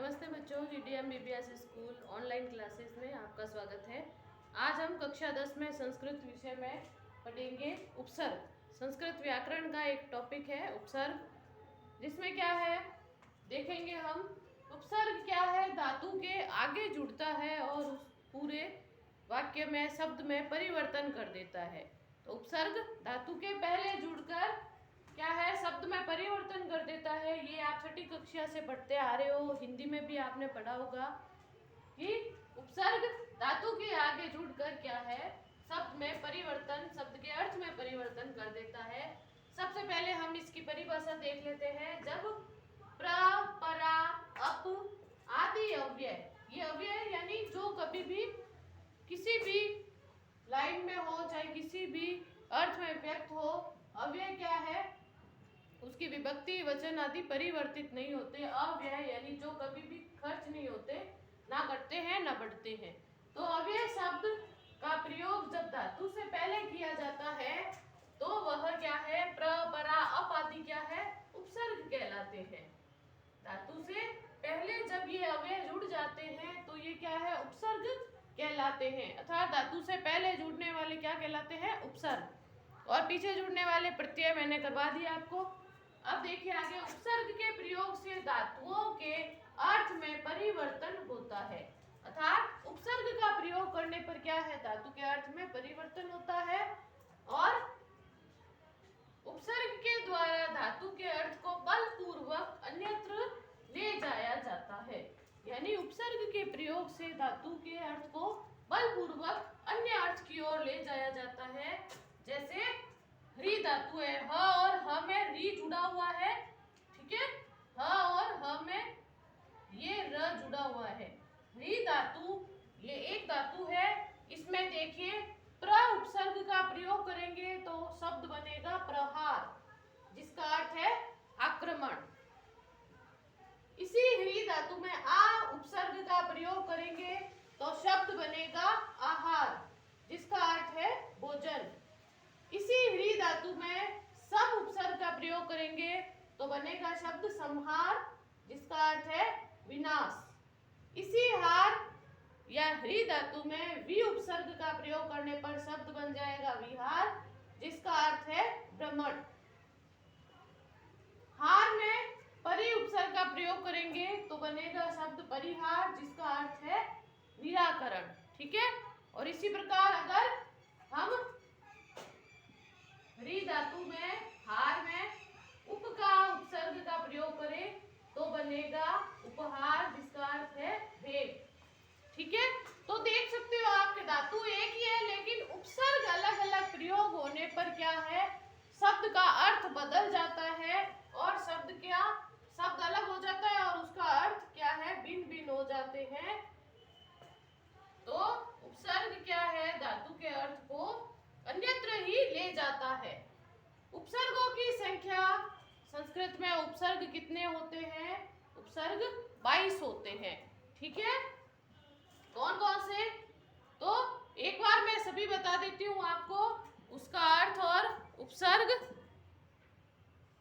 नमस्ते बच्चों, GDM BBS school online classes में आपका स्वागत है। आज हम कक्षा 10 में संस्कृत विषय में पढ़ेंगे उपसर्ग। संस्कृत व्याकरण का एक टॉपिक है उपसर्ग, जिसमें क्या है देखेंगे हम। उपसर्ग क्या है? धातु के आगे जुड़ता है और उस पूरे वाक्य में, शब्द में परिवर्तन कर देता है। तो उपसर्ग धातु के पहले जुड़कर क्या है, शब्द में परिवर्तन कर देता है। ये आप छठी कक्षा से पढ़ते आ रहे हो, हिंदी में भी आपने पढ़ा होगा कि उपसर्ग धातु के आगे जुड़कर क्या है, शब्द में परिवर्तन, शब्द के अर्थ में परिवर्तन कर देता है। सबसे पहले हम इसकी परिभाषा देख लेते हैं। जब प्र, परा, अप आदि अव्यय, ये अव्यय यानी जो कभी भी किसी भी लाइन में हो, चाहे किसी भी अर्थ में व्यक्त हो, अव्यय क्या है, उसकी विभक्ति वचन आदि परिवर्तित नहीं होते। अव्यय यानी जो कभी भी खर्च नहीं होते, ना घटते हैं ना बढ़ते हैं। तो अव्यय शब्द का प्रयोग जब धातु से पहले किया जाता है तो वह क्या है, प्र, परा, अप आदि क्या है, उपसर्ग कहलाते हैं। धातु से पहले जब ये अव्यय जुड़ जाते हैं तो ये क्या है, उपसर्ग कहलाते हैं। अर्थात धातु से पहले जुड़ने वाले क्या कहलाते हैं, उपसर्ग। और पीछे जुड़ने वाले प्रत्यय मैंने करवा दिया आपको। अब देखिए आगे, उपसर्ग के प्रयोग से धातुओं के अर्थ में परिवर्तन होता है। अर्थात उपसर्ग का प्रयोग करने पर क्या है, धातु के अर्थ में परिवर्तन होता है और उपसर्ग के द्वारा धातु के अर्थ को बलपूर्वक अन्यत्र ले जाया जाता है। यानी उपसर्ग के प्रयोग से धातु के अर्थ को बलपूर्वक अन्य अर्थ की ओर ले जाया जाता है। जैसे री धातु है, ह और ह में री जुड़ा हुआ है, ठीक है, ह और ह में ये र जुड़ा हुआ है। री धातु ये एक धातु है, इसमें देखिए प्र उपसर्ग का प्रयोग करेंगे तो शब्द बनेगा प्रहार, जिसका अर्थ है आक्रमण। इसी ह्री धातु में आ उपसर्ग का प्रयोग करेंगे तो शब्द बनेगा आहार, जिसका अर्थ है भोजन। इसी ह्री धातु में सम उपसर्ग का प्रयोग करेंगे तो बनेगा शब्द संहार, जिसका अर्थ है विनाश। इसी हार या ह्री धातु में वी उपसर्ग का प्रयोग करने पर शब्द बन जाएगा विहार, जिसका अर्थ है भ्रमण। हार में परि उपसर्ग का प्रयोग करेंगे तो बनेगा शब्द परिहार, जिसका अर्थ है निराकरण, ठीक है। और इसी प्रकार अगर हम री धातु में हार में उप का उपसर्ग का प्रयोग करें तो बनेगा उपहार, जिसका अर्थ है भेद, ठीक है। तो देख सकते हो आपके धातु एक ही है, लेकिन उपसर्ग अलग अलग प्रयोग होने पर क्या है, शब्द का अर्थ बदल जाता है और शब्द अलग हो जाता है और उसका अर्थ क्या है, भिन्न भिन्न हो जाते हैं। तो उपसर्ग क्या है, धातु के अर्थ को अन्यत्र ही ले जाता है। उपसर्गों की संख्या, संस्कृत में उपसर्ग कितने होते हैं, उपसर्ग 22 होते हैं, ठीक है। कौन कौन से, तो एक बार मैं सभी बता देती हूँ आपको, उसका अर्थ और उपसर्ग।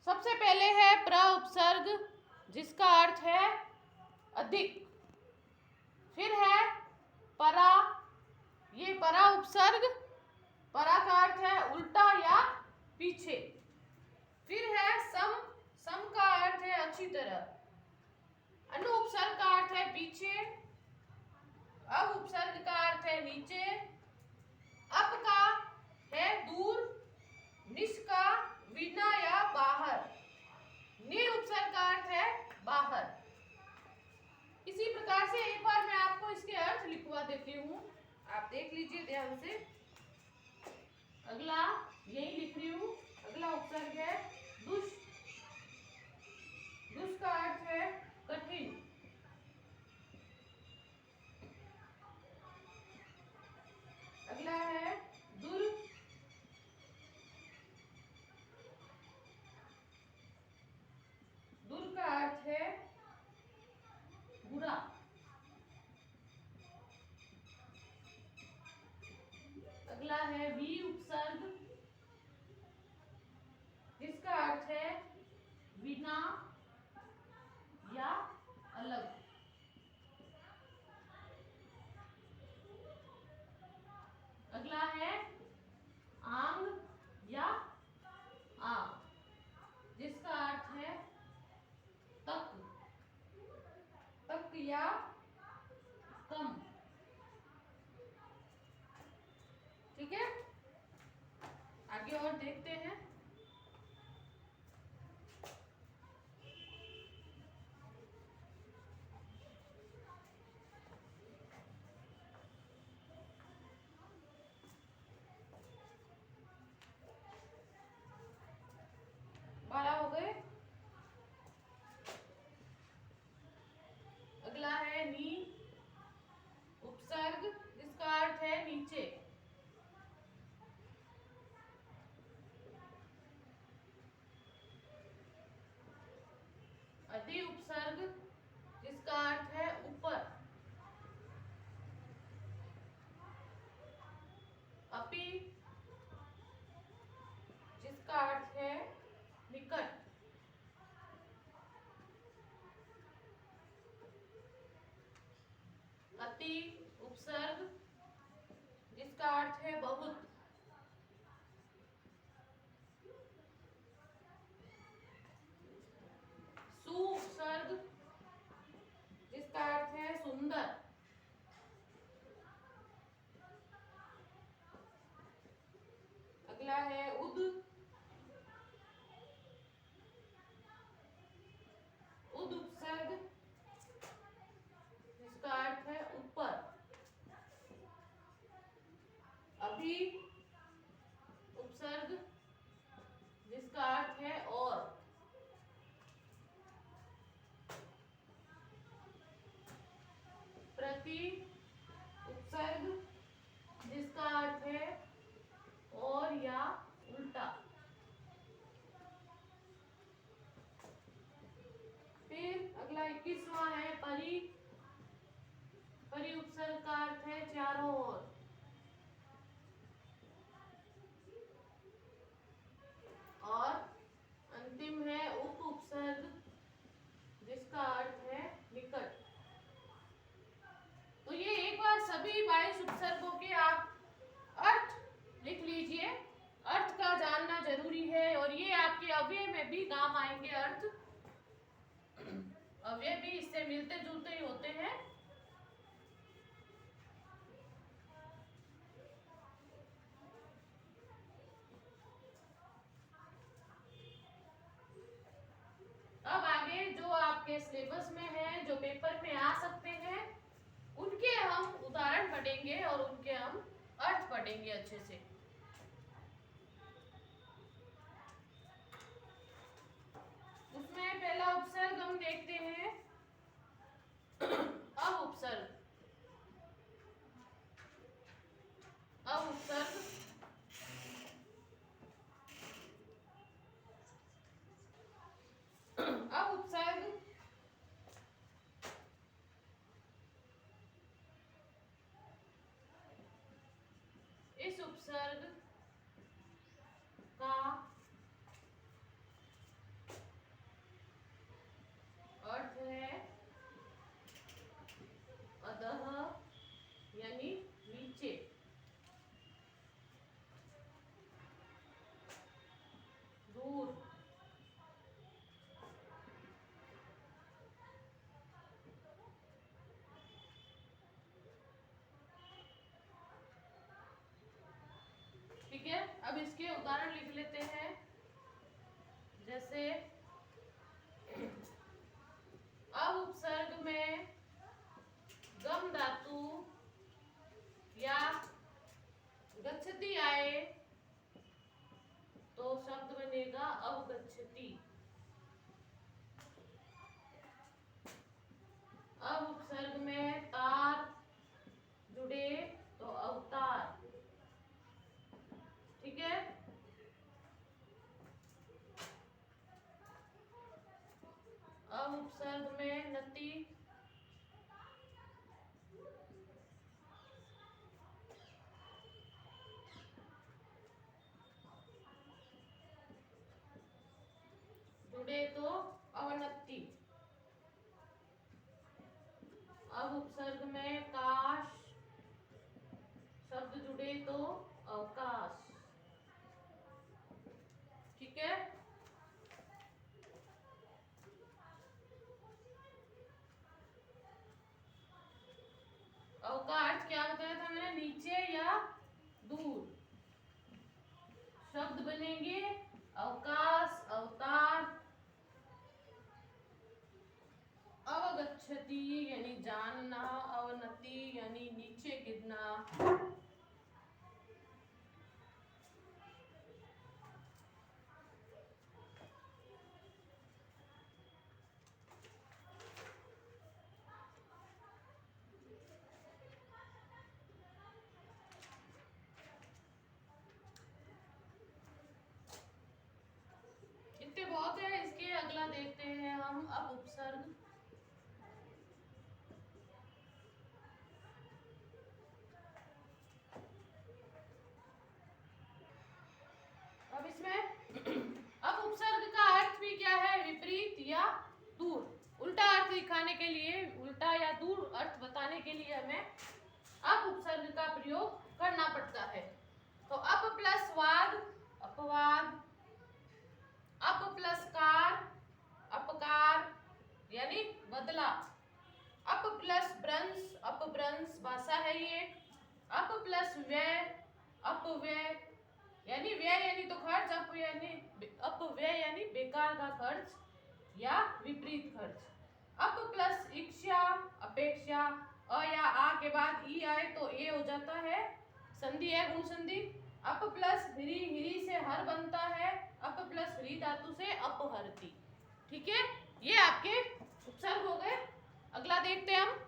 सबसे पहले है प्र उपसर्ग, जिसका अर्थ है अधिक। फिर है परा, ये परा उपसर्ग, परा का अर्थ है उल्टा या पीछे। फिर है सम, सम का अर्थ है अच्छी तरह। अनु उपसर्ग का अर्थ है पीछे। अब उपसर्ग का अर्थ है नीचे। अप का है दूर। निश का बिना या बाहर। नि उपसर्ग का अर्थ है बाहर। इसी प्रकार से एक बार मैं आपको इसके अर्थ लिखवा देती हूँ, आप देख लीजिए ध्यान से। अगला यही लिख रही हूँ। अगला उपसर्ग है दुष। दुष का अर्थ है कठिन। अगला है दुर। दुर का अर्थ है बुरा। अगला है वी उपसर्ग, जिसका अर्थ है बिना या कम। ठीक है, आगे और देखते हैं। बारह हो गए। अगला है नी उपसर्ग, जिसका अर्थ है नीचे। अति उपसर्ग, जिसका अर्थ है ऊपर। अपि, जिसका अर्थ है निकट। अति उपसर्ग, जिसका अर्थ है बहुत। सु उपसर्ग, जिसका अर्थ है सुंदर। अगला है उद। उद उपसर्ग, जिसका अर्थ है ऊपर। अभी उपसर्ग, जिसका अर्थ है और। प्रति उपसर्ग, जिसका अर्थ है और या उल्टा। फिर अगला 21वां है परि। परि उपसर्ग का अर्थ है चारों ओर। और अंतिम है उप उपसर्ग, जिसका अर्थ है निकट। तो ये एक बार सभी 22 उपसर्गों के आप अर्थ लिख लीजिए। अर्थ का जानना जरूरी है और ये आपके अव्यय में भी काम आएंगे। अर्थ अव्यय भी इससे मिलते जुलते ही होते हैं। अब आगे जो आपके सिलेबस में है, जो पेपर में आ सकते हैं, उनके हम उदाहरण पढ़ेंगे और उनके हम अर्थ पढ़ेंगे अच्छे से। उसमें पहला उपसर्ग हम देखते हैं अब उपसर्ग। अब उपसर्ग अब उपसर्ग इस उपसर्ग का अर्थ है अधः, यानी नीचे। दूर। ठीक है, अब इसके उदाहरण लिख लेते हैं। जैसे अब उपसर्ग में गम धातु या गच्छति आए तो शब्द बनेगा अवगच्छति। अब उपसर्ग में तार जुड़े तो अवतार। ठीक है, अब उपसर्ग में नति जुड़े तो अवनति। अब उपसर्ग में काश शब्द जुड़े तो अवकाश। ठीक है, नीचे या दूर। शब्द बनेंगे अवकाश, अवतार, अवगच्छति यानी जानना, अवनति यानी नीचे गिरना। इतने बहुत है, इसके अगला देखते हैं हम अब उपसर्ग। अब इसमें अब उपसर्ग का अर्थ भी क्या है, विपरीत या दूर। उल्टा अर्थ दिखाने के लिए, उल्टा या दूर अर्थ बताने के लिए हमें अब उपसर्ग का प्रयोग करना पड़ता है। तो अप प्लस वाद अपवाद, अप प्लस कार अपकार यानी बदला, अप प्लस भ्रंश अपभ्रंश भाषा है ये, अप प्लस व्यय अपव्यय यानी व्यय यानी तो खर्च, अपव्यय यानी बेकार का खर्च या विपरीत खर्च, अप प्लस इच्छा अपेक्षा, अ या आ के बाद ई आए तो ए हो जाता है, संधि है गुण संधि। अप प्लस हिरी, हिरी से हर बनता है, अप प्लस हरी धातु से अपहरती। ठीक है, ये आपके उपसर्ग हो गए। अगला देखते हैं हम।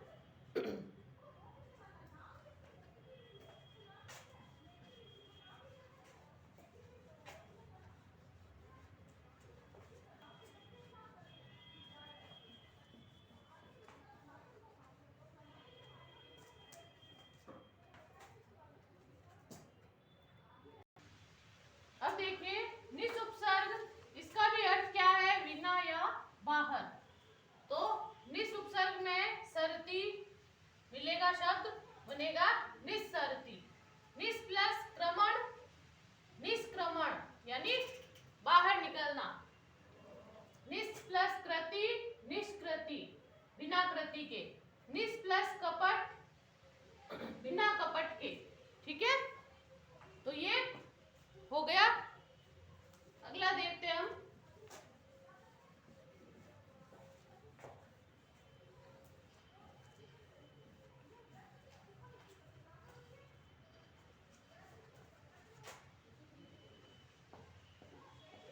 अब देखिए निस उपसर्ग, इसका भी अर्थ क्या है, बिना या बाहर। तो निस उपसर्ग में सरती मिलेगा, शब्द बनेगा निस्सरती। निस प्लस क्रमण निष्क्रमण यानी बाहर निकलना, निस प्लस कृति निष्कृति बिना कृति के, निस प्लस कपट बिना कपट के। ठीक है, तो ये हो गया। अगला देखते हैं हम।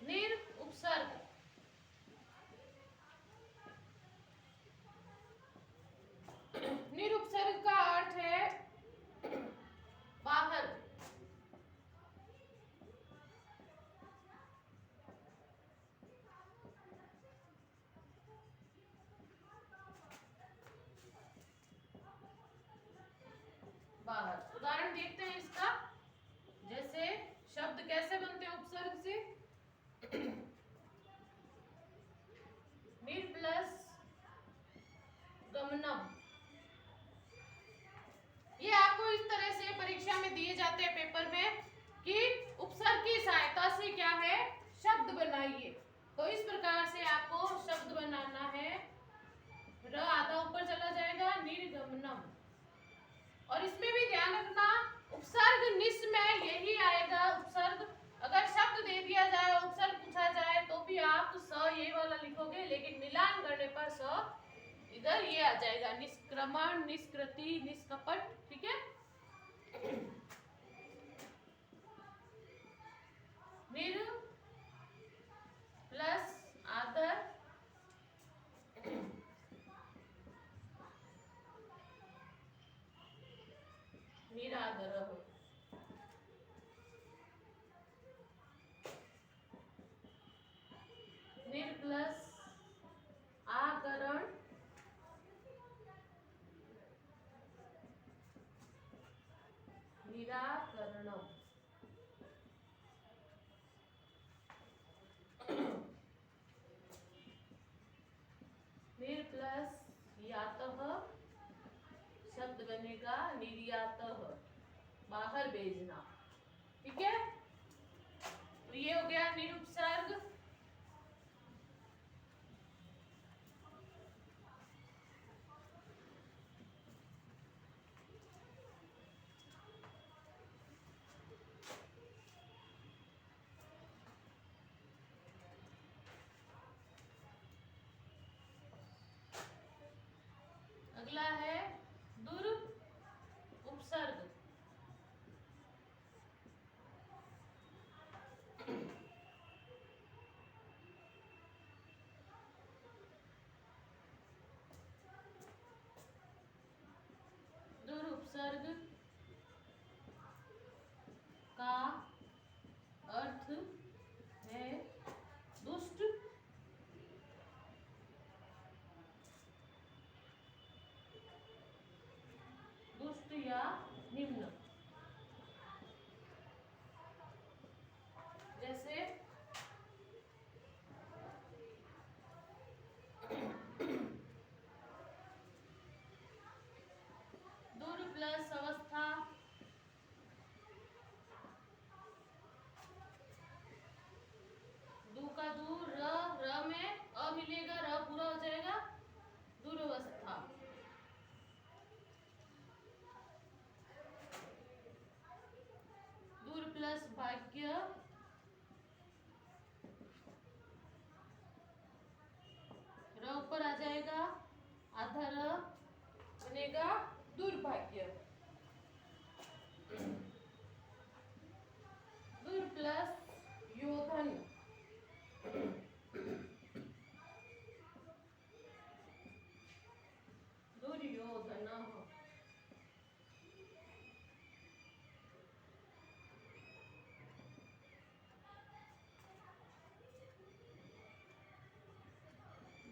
निर उपसर्ग, निर उपसर्ग का अर्थ है बाहर। बाहर उदाहरण देखते हैं इसका, जैसे शब्द कैसे बनते हैं उपसर्ग से। निर प्लस गमनम, ये आपको इस तरह से परीक्षा में दिए जाते हैं पेपर में कि उपसर्ग की सहायता से क्या है, शब्द बनाइए। तो इस प्रकार से आपको शब्द बनाना है। र आधा ऊपर चला जाएगा, निर्गमनम। और इसमें भी ध्यान रखना, उपसर्ग निस में यही आएगा। उपसर्ग अगर शब्द दे दिया जाए, उपसर्ग पूछा जाए तो भी आप स ये वाला लिखोगे, लेकिन मिलान करने पर स इधर ये आ जाएगा, निष्क्रमण निष्कृति निष्कपट। ठीक है, निर प्लस आदर निरादर, निर प्लस आकरण निराकरणम, निर प्लस यातः शब्द बनेगा निर्यातः, बाहर भेजना। ठीक है, तो ये हो गया निरुपसर्ग। निम्न। जैसे दूर प्लस अवस्था, दू का दूर, र में अ मिलेगा, र पूरा हो जाएगा, दूरवस्था। दूर प्लस भाग्य, र ऊपर आ जाएगा, आधा र बनेगा दुर्भाग्य। दूर प्लस योधन, दुर्योधन।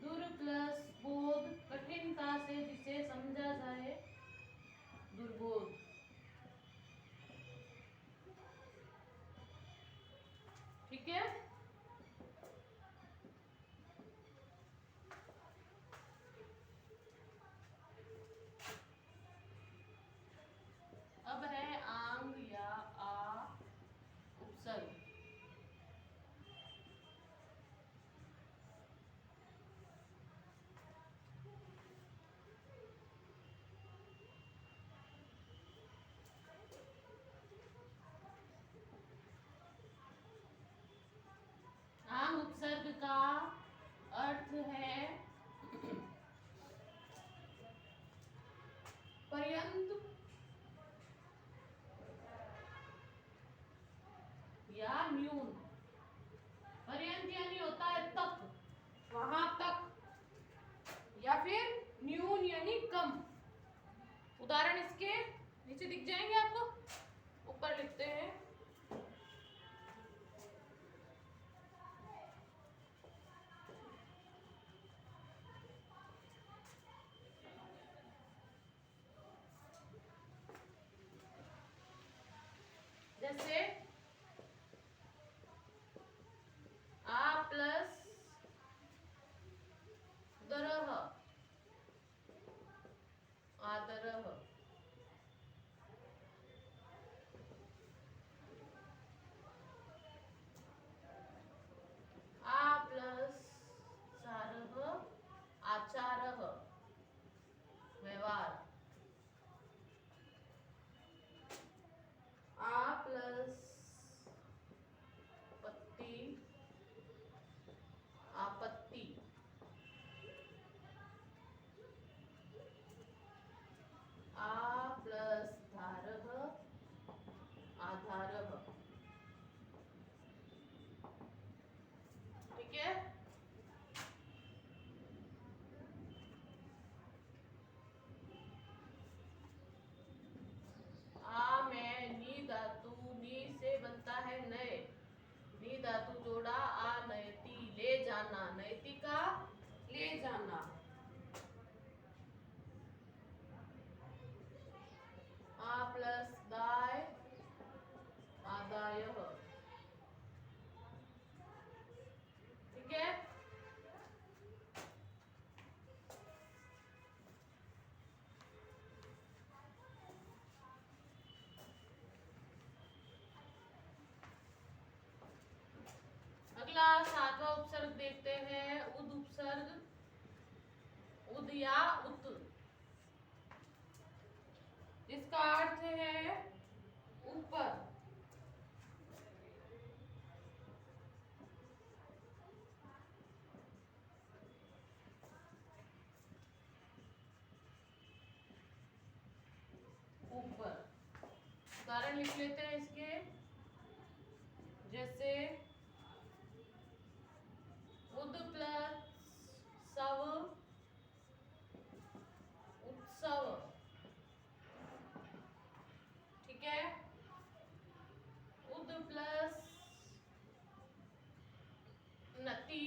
दूर प्लस बोध, कठिनता से जिसे समझा जाए, दुर्बोध। ठीक है। अब है आंग या आ उपसर्ग। आंग उपसर्ग का अर्थ है पर्यंत या न्यून। पर्यंत यानी होता है तक, वहां तक, या फिर न्यून यानी कम। उदाहरण इसके नीचे दिख जाएंगे आपको, ऊपर लिखते हैं। जैसे आ प्लस दरह, आदरह। आ प्लस चारह, आचारह, व्यवहार। आ प्लस पत्ती, आपत्ति। आ प्लस धारह, आधारह। ठीक है। आ में नी धातु, नी से बनता है नय, नी धातु जोड़ा आ नयति, ले जाना, नयति का ले जाना। आ प्लस दाय, आदाय। ठीक है। अगला सातवां उपसर्ग देखते हैं, उद उपसर्ग। उद या उत, इसका अर्थ है ऊपर। ऊपर। उदाहरण लिख लेते हैं इसके। जैसे उद प्लस सव, उत्सव। ठीक है। उद प्लस नति,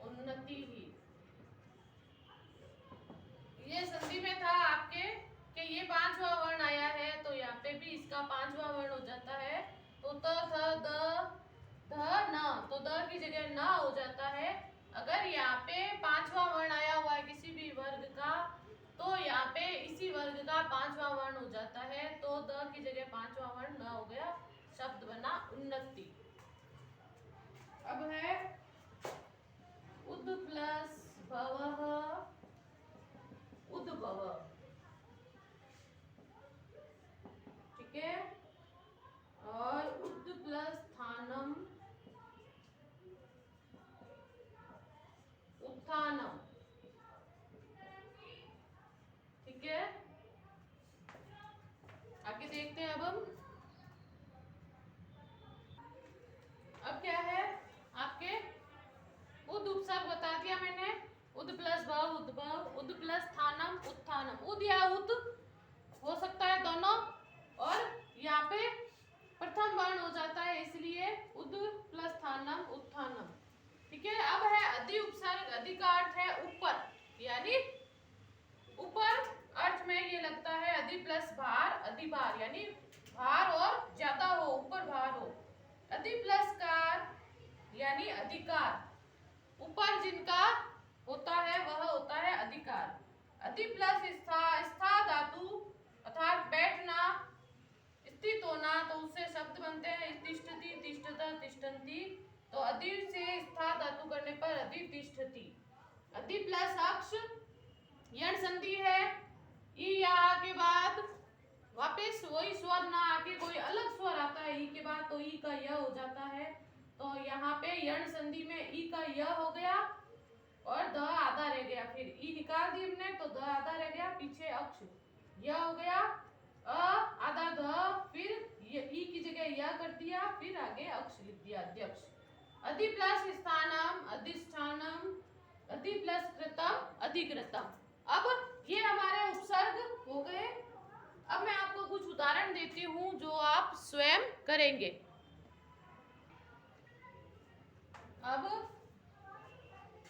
उन्नति। क थ द ध न, तो द की जगह न हो जाता है। अगर यहाँ पे पांचवा वर्ण आया हुआ है किसी भी वर्ग का, तो यहाँ पे इसी वर्ग का पांचवा वर्ण हो जाता है, तो द की जगह पांचवा वर्ण न हो गया, शब्द बना उन्नति। अब है उद प्लस भवः उद्भव, ठीक है। और उद प्लस स्थानम उत्थानम, ठीक है। आगे देखते हैं अब क्या है आपके उद उपसर्ग बता दिया मैंने, उद प्लस भव उद्भव, उद प्लस स्थानम उत्थानम, उद या उद हो सकता है दोनों, और यहाँ पे प्रथम वर्ण हो जाता है इसलिए उद प्लस स्थानम उत्थानम, ठीक है। अब है अधि उपसर्ग, अधि का अर्थ है ऊपर, यानी ऊपर अर्थ में ये लगता है अधि प्लस भार, अधिभार यानी भार और ज्यादा हो, ऊपर भार हो। अधि प्लस कार यानी अधिकार, ऊपर जिनका होता है वह होता है अधिकार। अधि प्लस स्था, स्था धातु अर्थात बैठना, स्थित होना, तो उससे शब्द बनते हैं तिष्ठति तिष्ठता तिष्ठन्ति, तो अधि से स्था धातु करने पर अधि तिष्ठति। अधि प्लस अक्ष यण संधि है, ई या के बाद वापस वही स्वर ना आके कोई अलग स्वर आता है ई के बाद, तो ई का य हो जाता है, तो यहाँ पे यण संधि में ई का य हो गया और द आधा रह गया, फिर ई निकाल दी हमने तो द आधा रह गया, पीछे अक्ष य हो गया, अ आधा ध, फिर ई की जगह य कर दिया, फिर आगे अक्ष लिख दिया अध्यक्ष। अधि प्लस स्थानम अधिष्ठानम, अधि प्लस कृतम अधिकृतम। अब ये हमारे उपसर्ग हो गए। अब मैं आपको कुछ उदाहरण देती हूँ जो आप स्वयं करेंगे। अब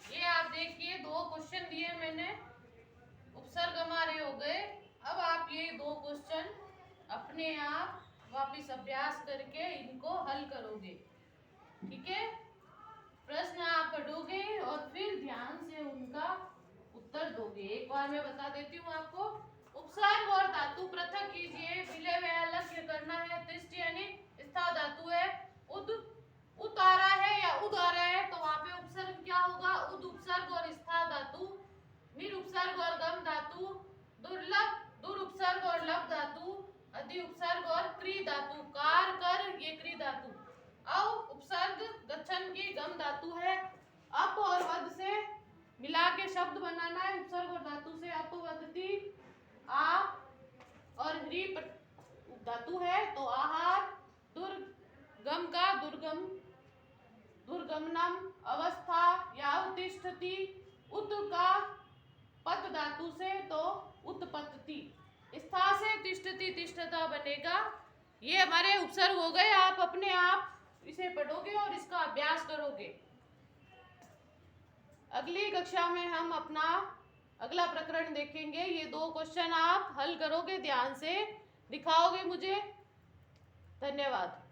ये आप देखिए, दो क्वेश्चन दिए मैंने, उपसर्ग हमारे हो गए। अब आप ये दो क्वेश्चन अपने आप वापिस अभ्यास करके इनको हल करोगे, ठीक है। प्रश्न आप पढ़ोगे और फिर ध्यान से उनका उत्तर दोगे। एक बार मैं बता देती हूँ आपको, उपसर्ग और धातु पृथक कीजिए, विलय व अलग करना है। तिष्ठ यानी स्था धातु है, उद उत आ रहा है या उद आ रहा है, तो वहां पे उपसर्ग क्या होगा, उद उपसर्ग और स्था धातु, निर उपसर्ग और गम धातु, दुर्लभ दुर उपसर्ग और लब धातु, अधि उपसर्ग और क्री धातु, कार कर ये क्री धातु, अव उपसर्ग गच्छन की गम धातु है, अप और वद से मिला के शब्द बनाना है, उपसर्ग और धातु से अप वदति, आ और ह्री धातु है तो आहार, दुर्गम का दुर्गम दुर्गमनम, अवस्था या उत्तिष्ठति, उत का पत धातु से तो उत्पत्ति, स्था से तिष्ठति तिष्ठता बनेगा। ये हमारे उपसर्ग हो गए। आप अपने आप इसे पढ़ोगे और इसका अभ्यास करोगे। अगली कक्षा में हम अपना अगला प्रकरण देखेंगे। ये दो क्वेश्चन आप हल करोगे, ध्यान से दिखाओगे मुझे। धन्यवाद।